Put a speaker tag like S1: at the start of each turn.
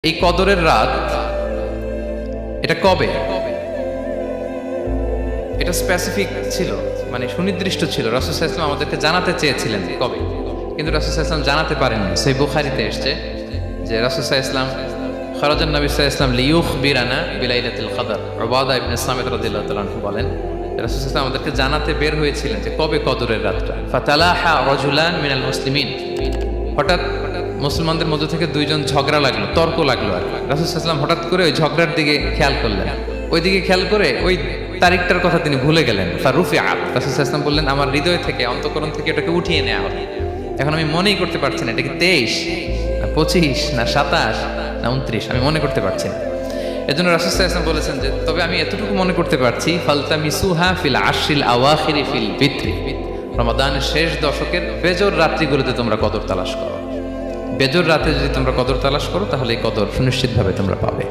S1: এই কদরের রাত এটা কবে? এটা স্পেসিফিক ছিল, মানে সুনির্দিষ্ট ছিল। রাসূল সাল্লাল্লাহু আলাইহি ওয়াসাল্লাম আমাদেরকে জানাতে চেয়েছিলেন কবে, কিন্তু রাসূল সাল্লাল্লাহু আলাইহি ওয়াসাল্লাম জানাতে পারেননি। সহিহ বুখারীতে এসেছে যে রাসূল সাল্লাল্লাহু আলাইহি ওয়াসাল্লাম খারাজান নবী সাল্লাল্লাহু আলাইহি ওয়াসাল্লাম লিইউখবিরানা বিলাইলাতিল কদর। উবাদা ইবনে সামিত রাদিয়াল্লাহু তাআলা আনহু বলেন, রাসূল সাল্লাল্লাহু আলাইহি ওয়াসাল্লাম আমাদেরকে জানাতে বের হয়েছিলেন যে কবে কদরের রাতটা। ফাতালাহা রাজুলান মিনাল মুসলিমিন, হঠাৎ মুসলমানদের মধ্যে থেকে দুইজন ঝগড়া লাগলো, তর্ক লাগলো। আর রাসূল সাল্লাল্লাহু আলাইহি ওয়াসাল্লাম হঠাৎ করে ওই ঝগড়ার দিকে খেয়াল করলেন, ওই দিকে খেয়াল করে ওই তারিখটার কথা তিনি ভুলে গেলেন। ফারুফিআত, রাসূল সাল্লাল্লাহু আলাইহি ওয়াসাল্লাম বললেন, আমার হৃদয় থেকে, অন্তঃকরণ থেকে এটাকে উঠিয়ে নেওয়া হবে। এখন আমি মনেই করতে পারছি না এটা কি 23 না 25 না 27 না 29, আমি মনে করতে পারছি না। এজন্য রাসূল সাল্লাল্লাহু আলাইহি ওয়াসাল্লাম বলেছেন যে তবে আমি এতটুকু মনে করতে পারছি, ফালতামিসুহা ফিল আশরিল আওয়াখিরি ফিল বিত্রি, রমাদানের শেষ দশকের বেজর রাত্রিগুলোতে তোমরা কদর তালাশ করো। বেজর রাতে যদি তোমরা কদর তালাশ করো তাহলে এই কদর সুনিশ্চিতভাবে তোমরা পাবে।